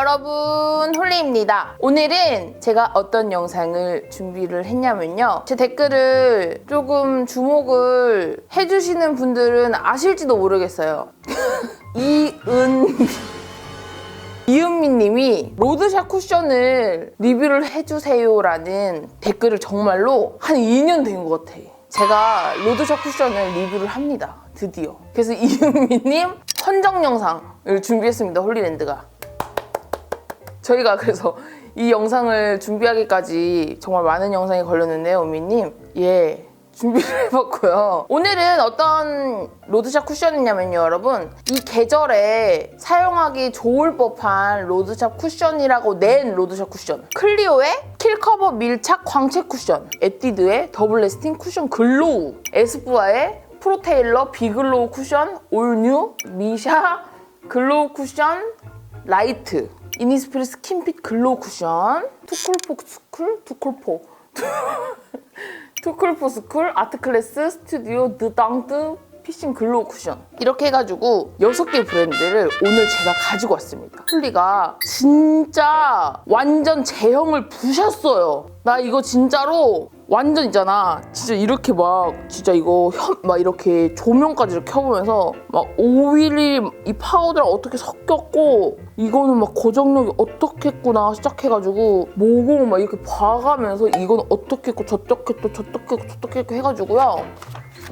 여러분, 홀리입니다. 오늘은 제가 어떤 영상을 준비를 했냐면요. 제 댓글을 조금 주목을 해주시는 분들은 아실지도 모르겠어요. 이은미님이 로드샵 쿠션을 리뷰를 해주세요라는 댓글을 정말로 한 2년 된 것 같아. 제가 로드샵 쿠션을 리뷰를 합니다. 드디어. 그래서 이은미님 선정 영상을 준비했습니다. 홀리랜드가. 저희가 그래서 이 영상을 준비하기까지 정말 많은 영상이 걸렸는데요, 은미님. 준비를 해봤고요. 오늘은 어떤 로드샵 쿠션이냐면요, 여러분. 이 계절에 사용하기 좋을 법한 로드샵 쿠션이라고 낸 로드샵 쿠션. 클리오의 킬커버 밀착 광채 쿠션, 에뛰드의 더블 레스팅 쿠션 글로우, 에스쁘아의 프로테일러 비글로우 쿠션 올뉴, 미샤 글로우 쿠션 라이트, 이니스프리 스킨핏 글로우 쿠션, 투쿨포스쿨 아트클래스 스튜디오 드당드 피싱 글로우 쿠션, 이렇게 해가지고 6개 브랜드를 오늘 제가 가지고 왔습니다. 홀리가 진짜 완전 제형을 부셨어요. 나 이거 진짜로 완전 있잖아. 진짜 이렇게 진짜 이거 막 이렇게 조명까지 이렇게 켜보면서 막 오일이 이 파우더랑 어떻게 섞였고 이거는 막 고정력이 어떻게 했구나 시작해가지고 모공 막 이렇게 봐가면서 이건 어떻게 했고 저떻게 했고 저떻게 했고 저떻게 했고 해가지고요.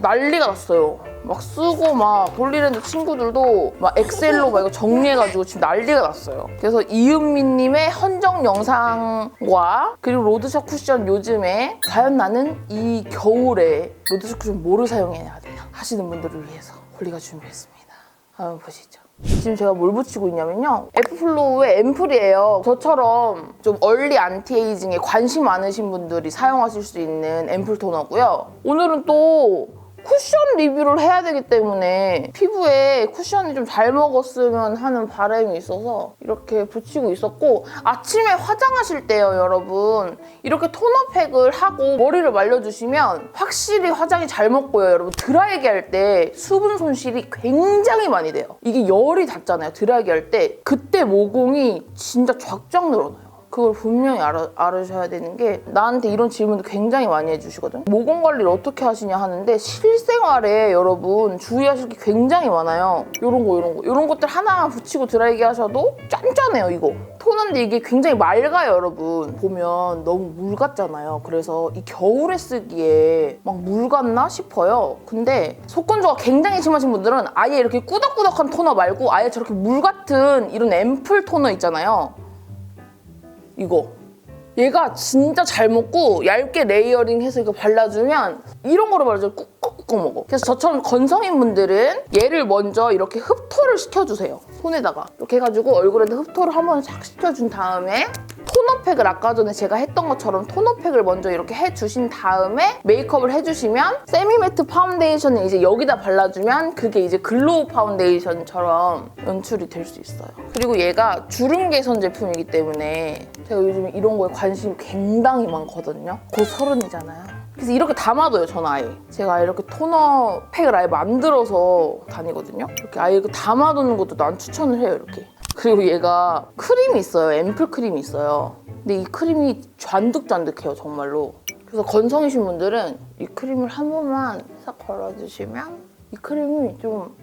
난리가 났어요. 막 쓰고 막 홀리랜드 친구들도 막 엑셀로 막 이거 정리해가지고 지금 난리가 났어요. 그래서 이은미님의 헌정 영상과 그리고 로드샵 쿠션 요즘에 과연 나는 이 겨울에 로드샵 쿠션 뭐를 사용해야 되나 하시는 분들을 위해서 홀리가 준비했습니다. 한번 보시죠. 지금 제가 뭘 붙이고 있냐면요. 에프플로우의 앰플이에요. 저처럼 좀 얼리 안티에이징에 관심 많으신 분들이 사용하실 수 있는 앰플 토너고요. 오늘은 또 쿠션 리뷰를 해야 되기 때문에 피부에 쿠션이 좀 잘 먹었으면 하는 바람이 있어서 이렇게 붙이고 있었고, 아침에 화장하실 때요, 여러분. 이렇게 토너팩을 하고 머리를 말려주시면 확실히 화장이 잘 먹고요, 여러분. 드라이기 할 때 수분 손실이 굉장히 많이 돼요. 이게 열이 닿잖아요, 드라이기 할 때. 그때 모공이 진짜 쫙쫙 늘어나요. 그걸 분명히 알으셔야 되는 게, 나한테 이런 질문도 굉장히 많이 해주시거든. 모공 관리를 어떻게 하시냐 하는데 실생활에 여러분 주의하실 게 굉장히 많아요. 이런 것들 하나만 붙이고 드라이기 하셔도 짠짠해요. 이거 토너인데 이게 굉장히 맑아요, 여러분. 보면 너무 물 같잖아요. 그래서 이 겨울에 쓰기에 막 물 같나 싶어요. 근데 속건조가 굉장히 심하신 분들은 아예 이렇게 꾸덕꾸덕한 토너 말고 아예 저렇게 물 같은 이런 앰플 토너 있잖아요. 이거 얘가 진짜 잘 먹고 얇게 레이어링해서 이거 발라주면 이런 거로 바르죠. 꾹꾹꾹 먹어. 그래서 저처럼 건성인 분들은 얘를 먼저 이렇게 흡토를 시켜주세요. 손에다가 이렇게 해가지고 얼굴에다 흡토를 한번 싹 시켜준 다음에 토너팩을 아까 전에 제가 했던 것처럼 토너팩을 먼저 이렇게 해주신 다음에 메이크업을 해주시면 세미매트 파운데이션을 이제 여기다 발라주면 그게 이제 글로우 파운데이션처럼 연출이 될 수 있어요. 그리고 얘가 주름 개선 제품이기 때문에 제가 요즘 이런 거에 관심이 굉장히 많거든요. 곧 30이잖아요. 그래서 이렇게 담아둬요, 저는 아예. 제가 이렇게 토너팩을 아예 만들어서 다니거든요. 이렇게 아예 담아두는 것도 난 추천을 해요, 이렇게. 그리고 얘가 크림이 있어요. 앰플 크림이 있어요. 근데 이 크림이 잔득잔득해요, 정말로. 그래서 건성이신 분들은 이 크림을 한 번만 싹 걸어주시면 이 크림이 좀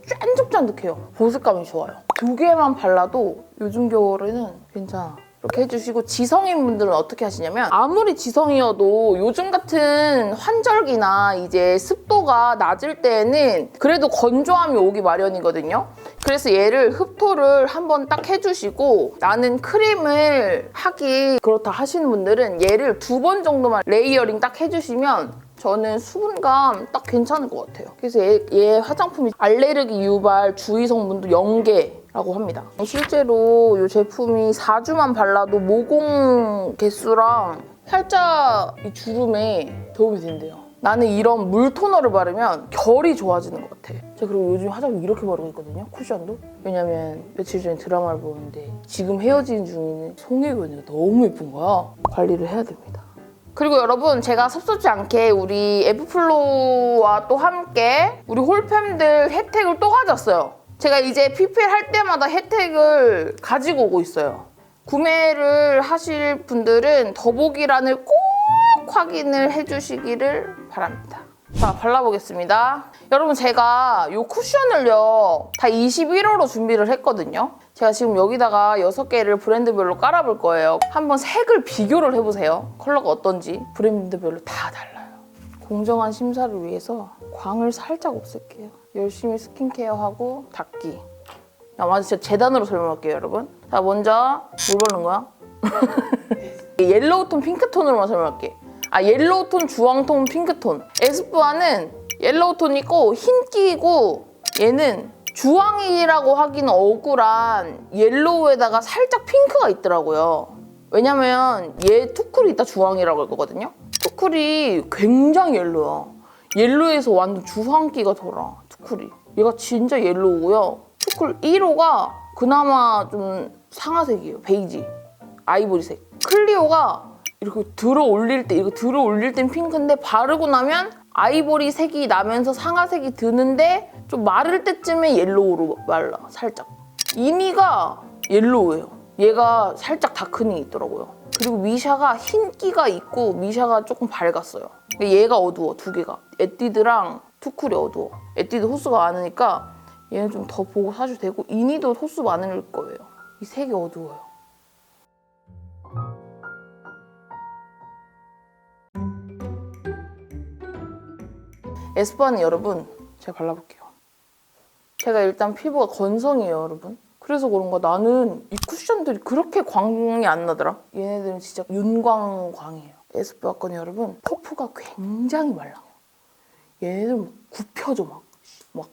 짠득짠득해요. 보습감이 좋아요. 2개만 발라도 요즘 겨울에는 괜찮아. 이렇게 해주시고, 지성인 분들은 어떻게 하시냐면, 아무리 지성이어도 요즘 같은 환절기나 이제 습도가 낮을 때는 그래도 건조함이 오기 마련이거든요. 그래서 얘를 흡토를 한번 딱 해주시고, 나는 크림을 하기 그렇다 하시는 분들은 얘를 2번 정도만 레이어링 딱 해주시면 저는 수분감 딱 괜찮을 것 같아요. 그래서 얘 화장품이 알레르기 유발 주의 성분도 0개 라고 합니다. 실제로 이 제품이 4주만 발라도 모공 개수랑 살짝 이 주름에 도움이 된대요. 나는 이런 물 토너를 바르면 결이 좋아지는 것 같아. 제가 그리고 요즘 화장품 이렇게 바르고 있거든요, 쿠션도. 왜냐면 며칠 전에 드라마를 보는데 지금 헤어지는 중인 송혜교가 너무 예쁜 거야. 관리를 해야 됩니다. 그리고 여러분, 제가 섭섭지 않게 우리 에프플로우와 또 함께 우리 홀팸들 혜택을 또 가졌어요. 제가 이제 PPL 할 때마다 혜택을 가지고 오고 있어요. 구매를 하실 분들은 더보기란을 꼭 확인을 해주시기를 바랍니다. 자, 발라보겠습니다. 여러분, 제가 이 쿠션을요 다 21호로 준비를 했거든요. 제가 지금 여기다가 6개를 브랜드별로 깔아볼 거예요. 한번 색을 비교를 해보세요. 컬러가 어떤지. 브랜드별로 다 달라요. 공정한 심사를 위해서 광을 살짝 없앨게요. 열심히 스킨케어하고 닦기. 야, 맞아, 진짜 재단으로 설명할게요, 여러분. 자, 먼저 뭘 바르는 거야? 옐로우톤 핑크톤으로만 설명할게. 옐로우톤, 주황톤, 핑크톤. 에스쁘아는 옐로우톤이고 흰기고 얘는 주황이라고 하기는 억울한 옐로우에다가 살짝 핑크가 있더라고요. 왜냐면 얘 투쿨이 이따 주황이라고 할 거거든요. 투쿨이 굉장히 옐로우야. 옐로우에서 완전 주황기가 돌아, 투쿨이. 얘가 진짜 옐로우고요. 투쿨 1호가 그나마 좀 상아색이에요. 베이지, 아이보리색. 클리오가 이렇게 들어 올릴 땐 핑크인데 바르고 나면 아이보리 색이 나면서 상아색이 드는데 좀 마를 때쯤에 옐로우로 말라, 살짝. 이니가 옐로우예요. 얘가 살짝 다크닝이 있더라고요. 그리고 미샤가 흰기가 있고 미샤가 조금 밝았어요. 얘가 어두워, 두 개가. 에뛰드랑 투쿨이 어두워. 에뛰드 호수가 많으니까 얘는 좀 더 보고 사셔도 되고 이니도 호수 많을 거예요. 이 색이 어두워요. 에스쁘아는 여러분, 제가 발라볼게요. 제가 일단 피부가 건성이에요, 여러분. 그래서 그런가 나는 이 쿠션들이 그렇게 광이 안 나더라. 얘네들은 진짜 윤광광이에요. 에스쁘아 거는 여러분, 퍼프가 굉장히 말랑해요. 얘네들은 굽혀져 막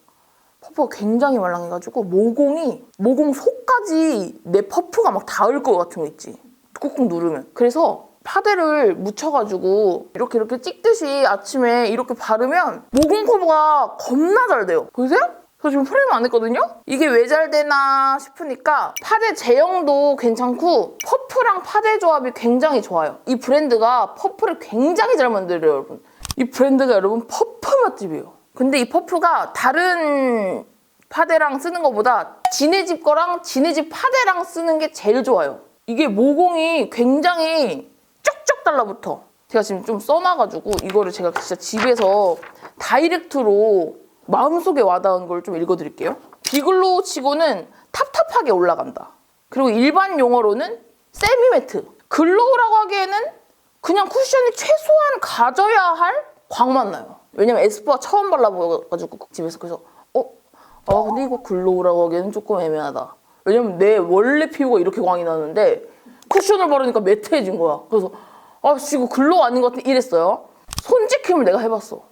퍼프가 굉장히 말랑해가지고 모공 속까지 내 퍼프가 막 닿을 것 같은 거 있지. 꾹꾹 누르면. 그래서 파데를 묻혀가지고 이렇게 찍듯이 아침에 이렇게 바르면 모공 커버가 겁나 잘 돼요. 보이세요? 저 지금 프레임 안 했거든요? 이게 왜 잘 되나 싶으니까 파데 제형도 괜찮고 퍼프랑 파데 조합이 굉장히 좋아요. 이 브랜드가 퍼프를 굉장히 잘 만들어요, 여러분. 이 브랜드가 여러분 퍼프 맛집이에요. 근데 이 퍼프가 다른 파데랑 쓰는 것보다 지네집 거랑 지네집 파데랑 쓰는 게 제일 좋아요. 이게 모공이 굉장히 쩍쩍 달라붙어. 제가 지금 좀 써놔가지고 이거를 제가 진짜 집에서 다이렉트로 마음속에 와닿은 걸 좀 읽어드릴게요. 비글로우 치고는 탑탑하게 올라간다. 그리고 일반 용어로는 세미매트. 글로우라고 하기에는 그냥 쿠션이 최소한 가져야 할 광만 나요. 왜냐면 에스쁘아 처음 발라봐가지고 집에서 그래서 근데 이거 글로우라고 하기에는 조금 애매하다. 왜냐면 내 원래 피부가 이렇게 광이 나는데 쿠션을 바르니까 매트해진 거야. 그래서 이거 글로우 아닌 것 같아 이랬어요. 손지킴을 내가 해봤어.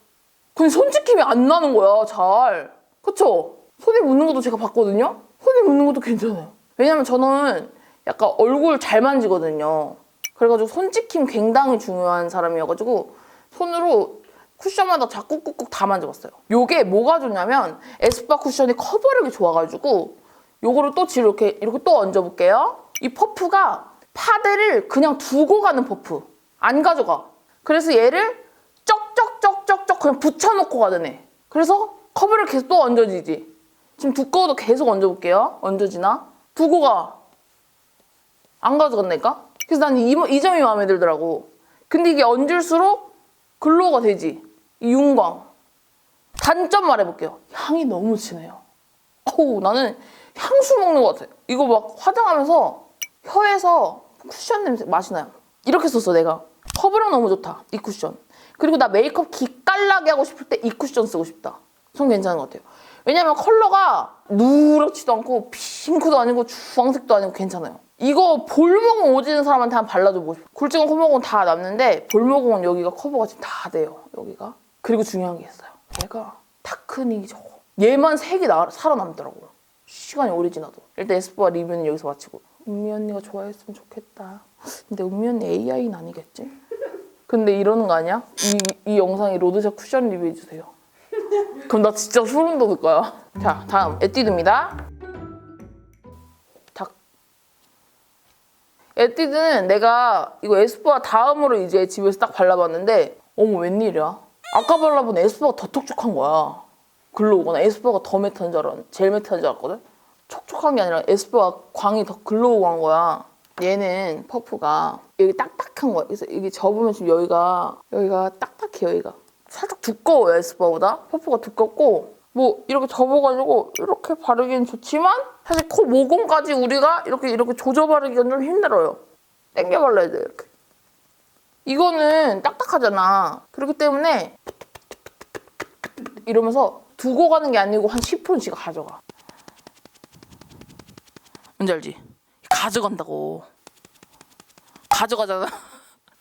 근데 손지킴이 안 나는 거야, 잘. 그쵸? 손에 묻는 것도 제가 봤거든요? 손에 묻는 것도 괜찮아요. 왜냐면 저는 약간 얼굴 잘 만지거든요. 그래가지고 손지킴 굉장히 중요한 사람이어가지고 손으로 쿠션마다 자꾸 꾹꾹 다 만져봤어요. 요게 뭐가 좋냐면 에스쁘아 쿠션이 커버력이 좋아가지고 요거를 또 이렇게 또 얹어볼게요. 이 퍼프가 파데를 그냥 두고 가는 퍼프. 안 가져가. 그래서 얘를 쩍쩍쩍쩍쩍 그냥 붙여놓고 가는 애. 그래서 커버를 계속 또 얹어지지. 지금 두꺼워도 계속 얹어볼게요. 얹어지나? 두고 가. 안 가져간다니까? 그래서 난 이 점이 마음에 들더라고. 근데 이게 얹을수록 글로우가 되지. 이 윤광. 단점 말해볼게요. 향이 너무 진해요. 나는 향수 먹는 것 같아. 이거 막 화장하면서 혀에서 쿠션 냄새 맛이 나요. 이렇게 썼어, 내가. 커버력 너무 좋다, 이 쿠션. 그리고 나 메이크업 기깔나게 하고 싶을 때 이 쿠션 쓰고 싶다. 전 괜찮은 것 같아요. 왜냐면 컬러가 누렇지도 않고 핑크도 아니고 주황색도 아니고 괜찮아요. 이거 볼모공 오지는 사람한테 한번 발라줘보고 싶어요. 굴직은 코모공 다 남는데 볼모공은 여기가 커버가 지금 다 돼요, 여기가. 그리고 중요한 게 있어요. 얘가 다크닝이 적어. 얘만 색이 살아남더라고요. 시간이 오래 지나도. 일단 에스쁘아 리뷰는 여기서 마치고. 은미 언니가 좋아했으면 좋겠다. 근데 은미 언니 AI는 아니겠지? 근데 이러는 거 아니야? 이 영상에 로드샵 쿠션 리뷰해주세요. 그럼 나 진짜 소름 돋을 거야. 자, 다음 에뛰드입니다. 에뛰드는 내가 이거 에스쁘아 다음으로 이제 집에서 딱 발라봤는데 어머 웬일이야? 아까 발라본 에스쁘아가 더 촉촉한 거야. 글로우거나 에스쁘아가 더 매트한 줄 알았는데 제일 매트한 줄 알았거든? 촉촉한 게 아니라 에스쁘아 광이 더 글로우한 거야. 얘는 퍼프가 여기 딱딱한 거야. 그래서 이게 접으면 지금 여기가 딱딱해. 여기가 살짝 두꺼워요. 에스쁘아보다. 퍼프가 두껍고 뭐 이렇게 접어가지고 이렇게 바르기는 좋지만 사실 코 모공까지 우리가 이렇게 조져 바르기가 좀 힘들어요. 당겨 발라야 돼. 이렇게. 이거는 딱딱하잖아. 그렇기 때문에 이러면서 두고 가는 게 아니고 한 10분씩 가져가. 뭔지 알지? 가져간다고. 가져가잖아.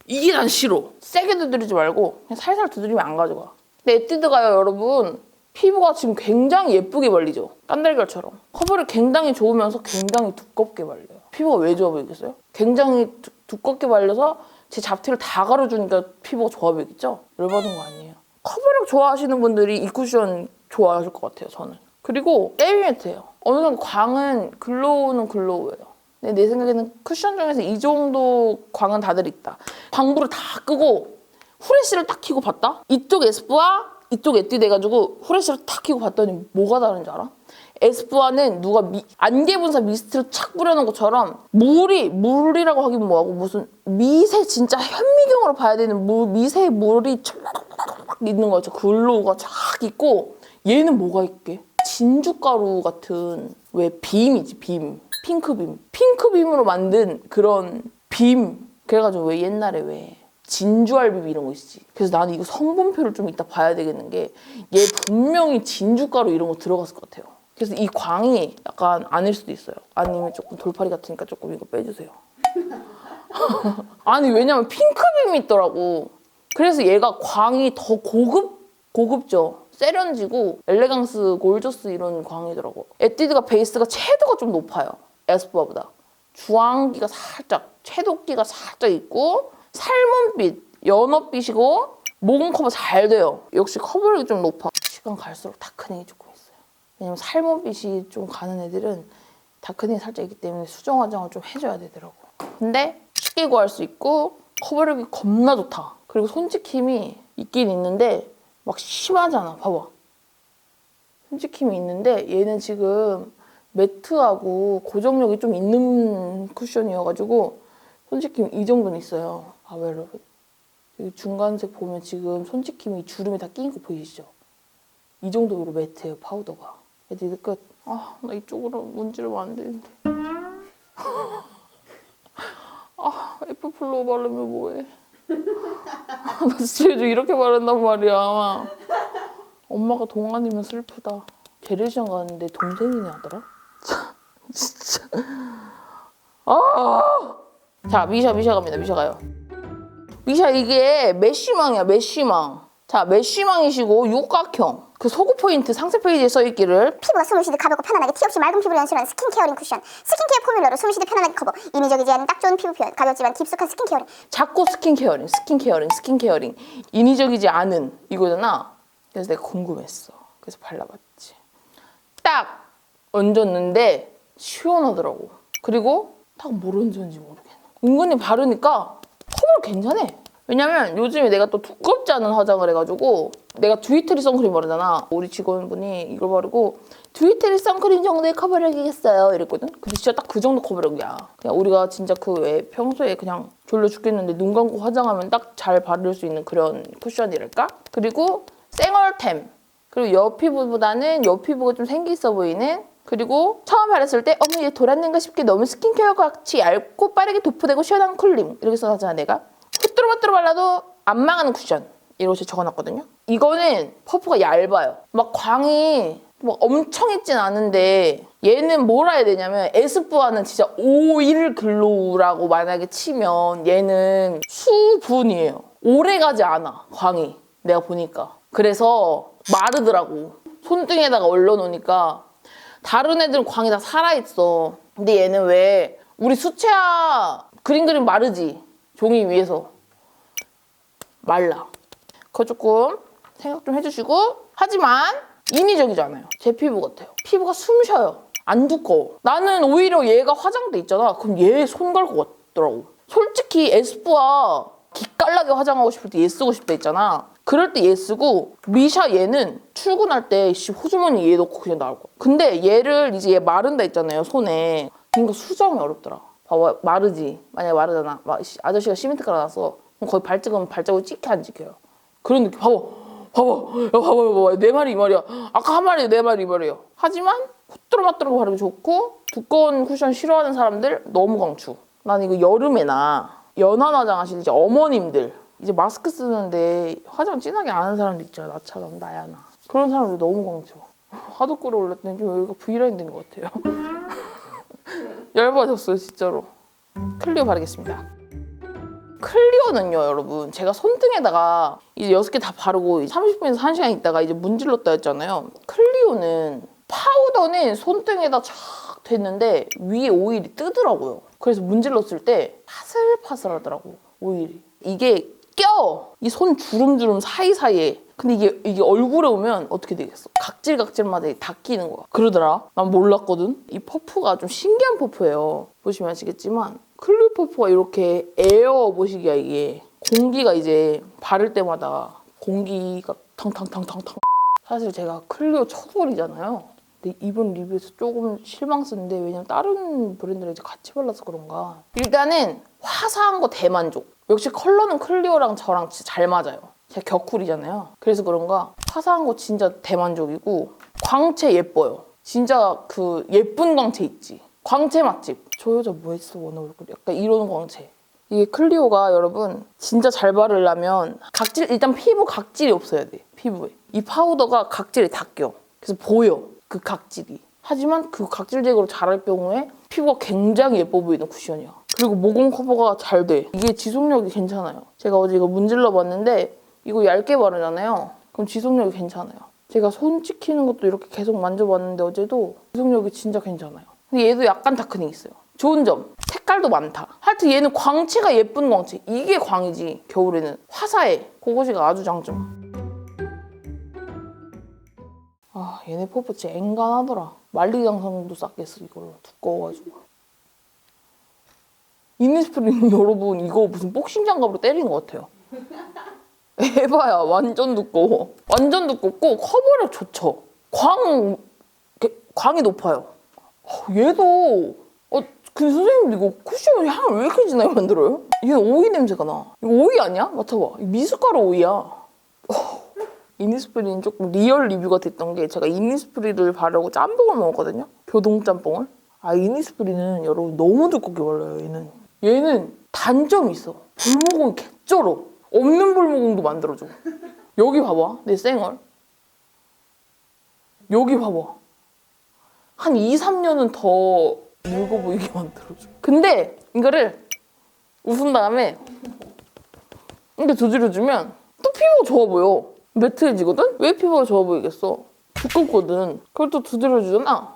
이게 난 싫어. 세게 두드리지 말고 그냥 살살 두드리면 안 가져가. 근데 에뛰드가요, 여러분. 피부가 지금 굉장히 예쁘게 발리죠? 깐달걀처럼. 커버력이 굉장히 좋으면서 굉장히 두껍게 발려요. 피부가 왜 좋아 보이겠어요? 굉장히 두껍게 발려서 제 잡티를 다 가려주니까 피부가 좋아 보이겠죠? 열받은 거 아니에요. 커버력 좋아하시는 분들이 이 쿠션 좋아하실 것 같아요, 저는. 그리고 헤비매트예요. 어느 정도 광은 글로우는 글로우예요. 근데 내 생각에는 쿠션 중에서 이 정도 광은 다들 있다. 광부를 다 끄고 후레쉬를 딱 켜고 봤다? 이쪽 에스쁘아, 이쪽 에뛰드 해가지고 후레쉬를 탁 켜고 봤더니 뭐가 다른지 알아? 에스쁘아는 누가 안개 분사 미스트를 착 뿌려놓은 것처럼 물이라고 하긴 뭐하고 무슨 미세 진짜 현미경으로 봐야 되는 미세 물이 쫙 있는 거죠. 글로우가 쫙 있고 얘는 뭐가 있게? 진주가루 같은 왜 빔이지 빔. 핑크빔. 핑크빔으로 만든 그런 빔. 그래가지고 왜 옛날에 왜 진주알비비 이런 거 있지. 그래서 나는 이거 성분표를 좀 이따 봐야 되겠는 게 얘 분명히 진주가루 이런 거 들어갔을 것 같아요. 그래서 이 광이 약간 아닐 수도 있어요. 아니면 조금 돌팔이 같으니까 조금 이거 빼주세요. 아니 왜냐면 핑크빔이 있더라고. 그래서 얘가 광이 더 고급죠. 세련지고 엘레강스, 골저스 이런 광이더라고. 에뛰드가 베이스가 채도가 좀 높아요. 에스쁘아보다. 주황기가 살짝, 채도기가 살짝 있고 살몬빛, 연어빛이고 모공 커버 잘 돼요. 역시 커버력이 좀 높아. 시간 갈수록 다크닝이 조금 있어요. 왜냐면 살몬빛이 좀 가는 애들은 다크닝이 살짝 있기 때문에 수정 화장을 좀 해줘야 되더라고. 근데 쉽게 구할 수 있고 커버력이 겁나 좋다. 그리고 손지킴이 있긴 있는데 막 심하잖아. 봐봐. 손지킴이 있는데 얘는 지금 매트하고 고정력이 좀 있는 쿠션이어가지고 손지킴이 이 정도는 있어요. 봐봐 여러분. 여기 중간색 보면 지금 손지킴이 주름이 다 끼인 거 보이시죠? 이 정도로 매트예요, 파우더가. 에뛰드 끝. 아, 나 이쪽으로 문지르면 안 되는데. 아, 에프플로우 바르면 뭐해. 나 진짜 요즘 이렇게 바른단 말이야. 엄마가 동안이면 슬프다. 재래시장 가는데 동생이네 하더라. 진짜. 아! 자, 미샤 갑니다. 미샤 가요. 미샤 이게 메쉬망이야, 메쉬망. 자, 메쉬망이시고 육각형. 그 소구 포인트 상세 페이지에 써있기를 피부가 숨을 쉬듯 가볍고 편안하게 티 없이 맑은 피부를 연출하는 스킨케어링 쿠션. 스킨케어 포뮬러로 숨을 쉬듯 편안하게 커버. 인위적이지 않은 딱 좋은 피부 표현. 가볍지만 깊숙한 스킨케어링. 자꾸 스킨케어링. 인위적이지 않은 이거잖아. 그래서 내가 궁금했어. 그래서 발라봤지. 딱 얹었는데 시원하더라고. 그리고 딱 뭘 얹었는지 모르겠네. 은근히 바르니까 커버가 괜찮네. 왜냐면 요즘에 내가 또 두껍지 않은 화장을 해가지고 내가 듀이트리 선크림 바르잖아. 우리 직원분이 이걸 바르고 듀이트리 선크림 정도의 커버력이겠어요 이랬거든. 근데 진짜 딱 그 정도 커버력이야. 그냥 우리가 진짜 그 왜 평소에 그냥 졸려 죽겠는데 눈 감고 화장하면 딱 잘 바를 수 있는 그런 쿠션이랄까? 그리고 쌩얼템. 그리고 옆 피부보다는 옆 피부가 좀 생기 있어 보이는. 그리고 처음 바랐을 때 어머 얘 돌았는가 싶게 너무 스킨케어 같이 얇고 빠르게 도포되고 시원한 쿨링. 이렇게 써놨잖아 내가. 후뚜루마뚜루 발라도 안 망하는 쿠션. 이렇게 적어놨거든요. 이거는 퍼프가 얇아요. 막 광이 막 엄청 있진 않은데 얘는 뭐라 해야 되냐면 에스쁘아는 진짜 오일 글로우라고 만약에 치면 얘는 수분이에요. 오래가지 않아 광이. 내가 보니까. 그래서 마르더라고. 손등에다가 올려놓으니까 다른 애들은 광이 다 살아있어. 근데 얘는 왜 우리 수채화 그림 마르지? 종이 위에서 말라. 그거 조금 생각 좀 해주시고. 하지만 인위적이지 않아요. 제 피부 같아요. 피부가 숨 쉬어요. 안 두꺼워. 나는 오히려 얘가 화장대 있잖아. 그럼 얘 손 갈 것 같더라고. 솔직히 에스쁘아 기깔나게 화장하고 싶을 때 얘 쓰고 싶다 했잖아. 그럴 때 얘 쓰고 미샤 얘는 출근할 때 호주머니 얘 넣고 그냥 나올 거야. 근데 얘를 이제 얘 마른다 했잖아요, 손에. 그러니까 수정이 어렵더라. 봐봐, 마르지. 만약에 마르잖아. 아저씨가 시멘트 깔아놨어. 그럼 거기 발 찍으면 발자국 찍혀 안 찍혀요. 그런 느낌. 봐봐. 야, 봐봐. 내 말이 이 말이야. 아까 한 말이 내 말이 이 말이에요. 하지만 후뚜루마뚜루 바르기 좋고 두꺼운 쿠션 싫어하는 사람들 너무 강추. 난 이거 여름에나 연한 화장하시는 이제 어머님들 이제 마스크 쓰는데 화장 진하게 안 하는 사람들 있잖아. 나처럼 나야 나. 그런 사람들 너무 강추. 하도 끌어올렸더니 좀 여기가 V라인 된 것 같아요. 열받았어요 진짜로. 클리오 바르겠습니다. 클리오는요 여러분 제가 손등에다가 이제 6개 다 바르고 30분에서 1시간 있다가 이제 문질렀다 했잖아요. 클리오는 파우더는 손등에다 쫙 됐는데 위에 오일이 뜨더라고요. 그래서 문질렀을 때 파슬파슬하더라고 오일이. 이게 껴! 이 손 주름주름 사이사이에. 근데 이게 얼굴에 오면 어떻게 되겠어? 각질마다 다 끼는 거야. 그러더라. 난 몰랐거든. 이 퍼프가 좀 신기한 퍼프예요. 보시면 아시겠지만 클리오 퍼프가 이렇게 에어 보시기야 이게. 공기가 이제 바를 때마다 공기가 탕탕탕탕탕. 사실 제가 클리오 첫돌이잖아요. 근데 이번 리뷰에서 조금 실망스러운데 왜냐면 다른 브랜드랑 이제 같이 발라서 그런가. 일단은 화사한 거 대만족. 역시 컬러는 클리오랑 저랑 진짜 잘 맞아요. 제가 격쿨이잖아요. 그래서 그런가 화사한 거 진짜 대만족이고 광채 예뻐요. 진짜 그 예쁜 광채 있지. 광채 맛집. 저 여자 뭐 했어 원어 얼굴. 약간 이런 광채. 이게 클리오가 여러분 진짜 잘 바르려면 각질 일단 피부 각질이 없어야 돼. 피부에. 이 파우더가 각질이 다 껴. 그래서 보여. 그 각질이. 하지만 그 각질 제거를 잘할 경우에 피부가 굉장히 예뻐 보이는 쿠션이야. 그리고 모공 커버가 잘 돼. 이게 지속력이 괜찮아요. 제가 어제 이거 문질러 봤는데 이거 얇게 바르잖아요. 그럼 지속력이 괜찮아요. 제가 손 찍히는 것도 이렇게 계속 만져봤는데 어제도 지속력이 진짜 괜찮아요. 근데 얘도 약간 다크닝 있어요. 좋은 점, 색깔도 많다. 하여튼 얘는 광채가 예쁜 광채. 이게 광이지, 겨울에는. 화사해. 그것이가 아주 장점. 아, 얘네 퍼프 진짜 앵간하더라. 만리장성도 쌌겠어, 이걸로. 두꺼워가지고. 이니스프리는 여러분 이거 무슨 복싱 장갑으로 때리는 것 같아요. 에바야 완전 두꺼워. 완전 두껍고 커버력 좋죠. 광이 높아요. 얘도 근데 선생님 이거 쿠션 향을 왜 이렇게 진하게 만들어요? 얘는 오이 냄새가 나. 이거 오이 아니야? 맡아봐. 미숫가루 오이야. 이니스프리는 조금 리얼 리뷰가 됐던 게 제가 이니스프리를 바르고 짬뽕을 먹었거든요. 교동 짬뽕을. 이니스프리는 여러분 너무 두껍게 발라요 얘는 단점이 있어. 볼모공이 개쩔어. 없는 볼모공도 만들어줘. 여기 봐봐. 내 쌩얼. 여기 봐봐. 한 2, 3년은 더 늙어 보이게 만들어줘. 근데 이거를 웃은 다음에 이렇게 두드려주면 또 피부가 좋아 보여. 매트해지거든? 왜 피부가 좋아 보이겠어? 두껍거든. 그걸 또 두드려주잖아.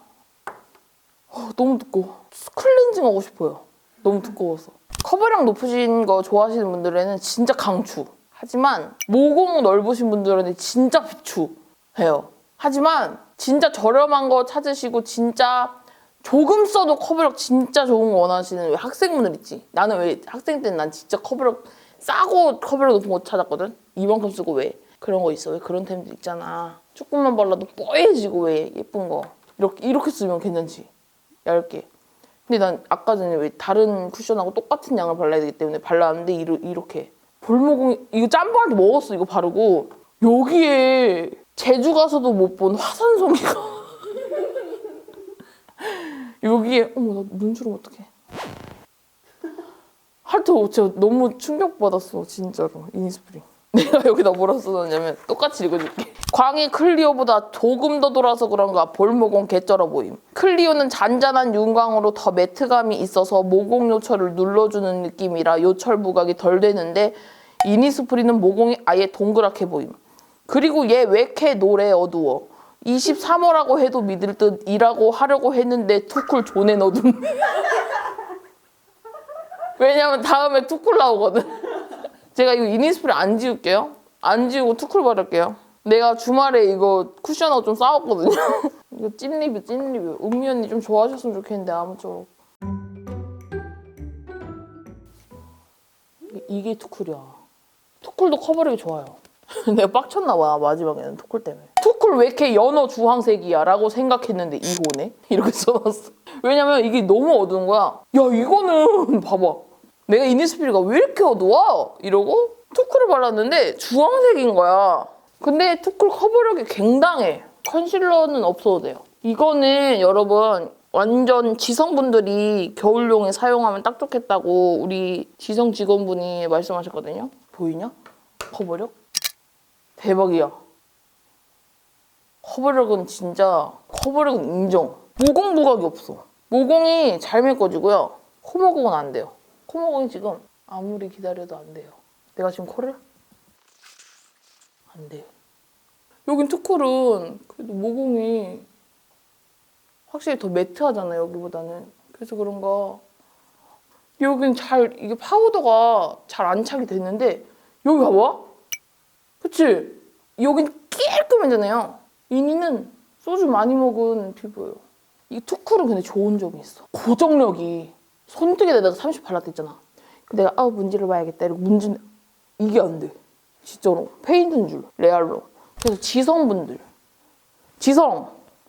너무 두꺼워. 클렌징 하고 싶어요. 너무 두꺼워서. 커버력 높으신 거 좋아하시는 분들에는 진짜 강추. 하지만 모공 넓으신 분들은 진짜 비추해요. 하지만 진짜 저렴한 거 찾으시고 진짜 조금 써도 커버력 진짜 좋은 거 원하시는 왜 학생분들 있지? 나는 왜 학생 때는 난 진짜 커버력 싸고 커버력 높은 거 찾았거든? 이만큼 쓰고 왜? 그런 거 있어. 왜 그런 템들 있잖아. 조금만 발라도 뽀얘지고 왜 예쁜 거. 이렇게 쓰면 괜찮지. 얇게. 근데 난 아까 전에 왜 다른 쿠션하고 똑같은 양을 발라야 되기 때문에 발랐는데 이렇게. 볼모공 이거 짬뽕할 때 먹었어. 이거 바르고. 여기에 제주 가서도 못 본 화산송이가 여기에 어머 나 눈주름 어떡해. 하여튼 제가 너무 충격받았어 진짜로 이니스프리. 내가 여기다 뭐라 써놨냐면 똑같이 읽어줄게. 광이 클리오보다 조금 더 돌아서 그런가 볼모공 개쩔어 보임. 클리오는 잔잔한 윤광으로 더 매트감이 있어서 모공 요철을 눌러주는 느낌이라 요철 부각이 덜 되는데 이니스프리는 모공이 아예 동그랗게 보임. 그리고 얘 왜 이렇게 노래 어두워. 23호라고 해도 믿을 듯 이라고 하려고 했는데 투쿨 존에 넣어둔. 왜냐면 다음에 투쿨 나오거든. 제가 이거 이니스프리 안 지울게요. 안 지우고 투쿨 바를게요. 내가 주말에 이거 쿠션하고 좀 싸웠거든요. 이거 찐 리뷰. 은미 언니 좀 좋아하셨으면 좋겠는데 아무쪼록. 이게 투쿨이야. 투쿨도 커버력이 좋아요. 내가 빡쳤나 봐 마지막에는 투쿨 때문에. 투쿨 왜 이렇게 연어 주황색이야? 라고 생각했는데 이거네? 이렇게 써놨어. 왜냐면 이게 너무 어두운 거야. 야 이거는 봐봐. 내가 이니스프리가 왜 이렇게 어두워? 이러고 투쿨을 발랐는데 주황색인 거야. 근데 투쿨 커버력이 굉장해. 컨실러는 없어도 돼요. 이거는 여러분 완전 지성분들이 겨울용에 사용하면 딱 좋겠다고 우리 지성 직원분이 말씀하셨거든요. 보이냐? 커버력? 대박이야. 커버력은 진짜 커버력은 인정. 모공 부각이 없어. 모공이 잘 메꿔지고요. 코모공은 안 돼요. 코모공이 지금 아무리 기다려도 안 돼요. 내가 지금 코를? 안 돼. 여긴 투쿨은 그래도 모공이 확실히 더 매트하잖아요, 여기보다는. 그래서 그런가 여긴 잘 이게 파우더가 잘 안착이 됐는데 여기 봐봐. 그치? 여긴 깔끔해지네요. 이니는 소주 많이 먹은 피부예요. 이 투쿨은 근데 좋은 점이 있어. 고정력이 손등에다 내가 30 발랐댔잖아. 내가 문지를 봐야겠다 이러고 문지는 이게 안 돼. 진짜로 페인트인 줄 레알로. 그래서 지성분들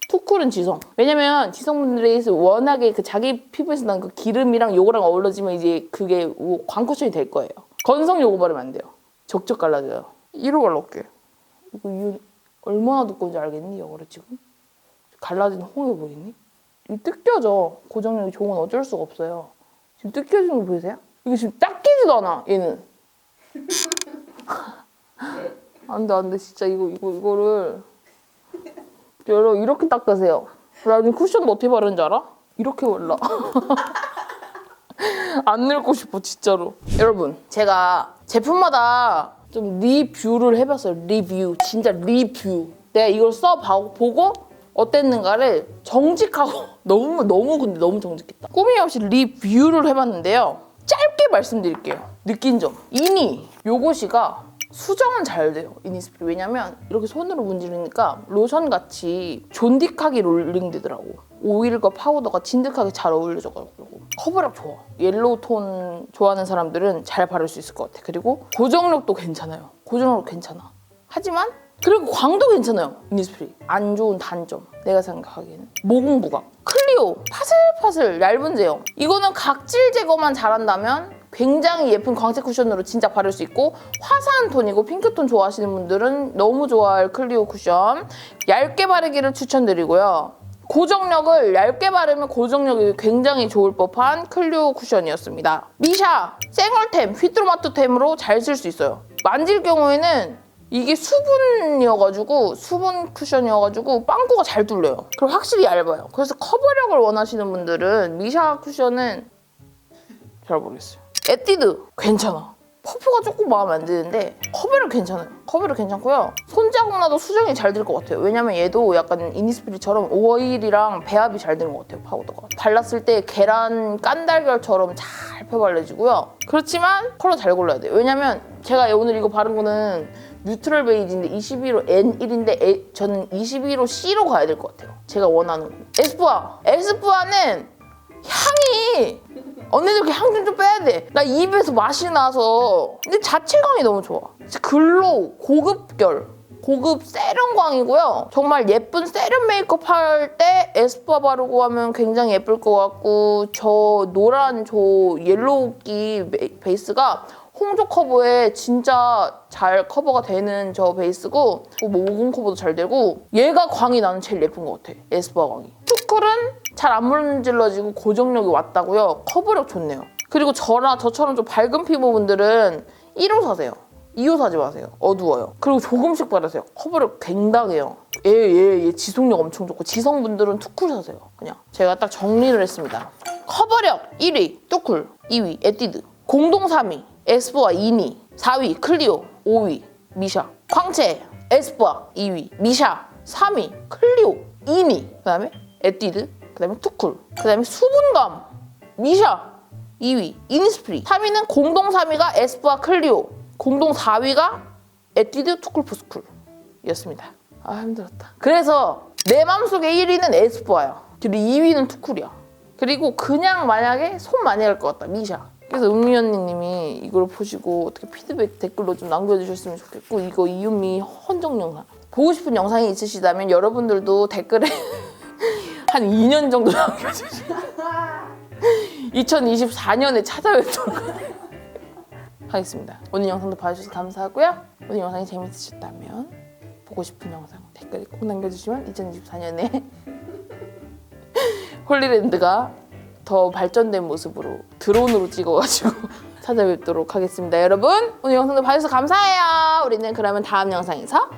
투쿨은 지성. 왜냐면 지성분들이 워낙에 그 자기 피부에서 난 그 기름이랑 요거랑 어우러지면 이제 그게 광쿠션이 될 거예요. 건성 요거 바르면 안 돼요. 적적 갈라져요. 1호 발라올게. 이거 얼마나 두꺼운지 알겠니? 요거를 지금 갈라진 홍해 보이니? 이 뜯겨져. 고정력이 좋은 건 어쩔 수가 없어요. 지금 뜯겨지는 거 보이세요? 이게 지금 닦이지도 않아. 얘는. 안 돼. 진짜 이거를 여러분 이렇게 닦으세요. 나 지금 쿠션도 어떻게 바르는 줄 알아? 이렇게 발라. 안 늙고 싶어 진짜로. 여러분 제가 제품마다 좀 리뷰를 해봤어요. 리뷰. 진짜 리뷰. 내가 이걸 써보고 어땠는가를 정직하고 근데 너무 정직했다. 꾸밈 없이 리뷰를 해봤는데요. 짧게 말씀드릴게요. 느낀 점. 이니 요것이가 수정은 잘 돼요. 이니스프리. 왜냐면 이렇게 손으로 문지르니까 로션같이 존딕하게 롤링되더라고. 오일과 파우더가 진득하게 잘 어울려져가지고 커버력 좋아. 옐로우 톤 좋아하는 사람들은 잘 바를 수 있을 것 같아. 그리고 고정력도 괜찮아요. 고정력 괜찮아. 하지만 그리고 광도 괜찮아요. 이니스프리. 안 좋은 단점. 내가 생각하기에는 모공 부각. 클리오. 파슬파슬 얇은 제형. 이거는 각질 제거만 잘한다면 굉장히 예쁜 광채 쿠션으로 진짜 바를 수 있고 화사한 톤이고 핑크톤 좋아하시는 분들은 너무 좋아할 클리오 쿠션. 얇게 바르기를 추천드리고요. 고정력을 얇게 바르면 고정력이 굉장히 좋을 법한 클리오 쿠션이었습니다. 미샤 생얼템, 휘뚜루마뚜템으로 잘 쓸 수 있어요. 만질 경우에는 이게 수분이어가지고 수분 쿠션이어가지고 빵꾸가 잘 뚫려요. 그리고 확실히 얇아요. 그래서 커버력을 원하시는 분들은 미샤 쿠션은 잘 모르겠어요. 에뛰드 괜찮아. 퍼프가 조금 마음에 안 드는데 커버력 괜찮아요. 커버력 괜찮고요. 손자국 나도 수정이 잘 될 것 같아요. 왜냐면 얘도 약간 이니스프리처럼 오일이랑 배합이 잘 되는 것 같아요. 파우더가. 발랐을 때 계란 깐달걀처럼 잘 펴발라지고요. 그렇지만 컬러 잘 골라야 돼요. 왜냐면 제가 오늘 이거 바른 거는 뉴트럴 베이지인데 21호 N1인데 저는 21호 C로 가야 될 것 같아요. 제가 원하는 거. 에스쁘아는 향이 언니들 그 향 좀 빼야 돼. 나 입에서 맛이 나서. 근데 자체감이 너무 좋아. 글로우, 고급결, 고급 세련광이고요. 정말 예쁜 세련 메이크업 할 때 에스쁘아 바르고 하면 굉장히 예쁠 것 같고 저 노란 옐로우기 베이스가 홍조 커버에 진짜 잘 커버가 되는 저 베이스고 모공 커버도 잘 되고 얘가 광이 나는 제일 예쁜 것 같아. 에스쁘아 광이. 투쿨은 잘 안 문질러지고 고정력이 왔다고요. 커버력 좋네요. 그리고 저처럼 좀 밝은 피부분들은 1호 사세요. 2호 사지 마세요. 어두워요. 그리고 조금씩 바르세요. 커버력 굉장해요. 얘 지속력 엄청 좋고 지성분들은 투쿨 사세요. 그냥 제가 딱 정리를 했습니다. 커버력 1위 투쿨, 2위 에뛰드, 공동 3위 에스쁘아, 이니, 4위 클리오, 5위 미샤. 광채 에스쁘아 2위, 미샤 3위, 클리오, 이니, 그다음에 에뛰드, 그다음에 투쿨, 그다음에 수분감 미샤 2위, 이니스프리. 3위는 공동 3위가 에스쁘아, 클리오, 공동 4위가 에뛰드, 투쿨, 포스쿨 였습니다. 아 힘들었다. 그래서 내 맘속에 1위는 에스쁘아야. 그리고 2위는 투쿨이야. 그리고 그냥 만약에 손 많이 갈 것 같다 미샤. 그래서 은미 언니님이 이걸 보시고 어떻게 피드백 댓글로 좀 남겨주셨으면 좋겠고, 이거 이은미 헌정 영상 보고 싶은 영상이 있으시다면 여러분들도 댓글에 한 2년 정도 남겨주시면 2024년에 찾아뵙도록 하겠습니다. 오늘 영상도 봐주셔서 감사하고요. 오늘 영상이 재밌으셨다면 보고 싶은 영상 댓글에 꼭 남겨주시면 2024년에 홀리랜드가 더 발전된 모습으로 드론으로 찍어가지고 찾아뵙도록 하겠습니다. 여러분 오늘 영상도 봐주셔서 감사해요. 우리는 그러면 다음 영상에서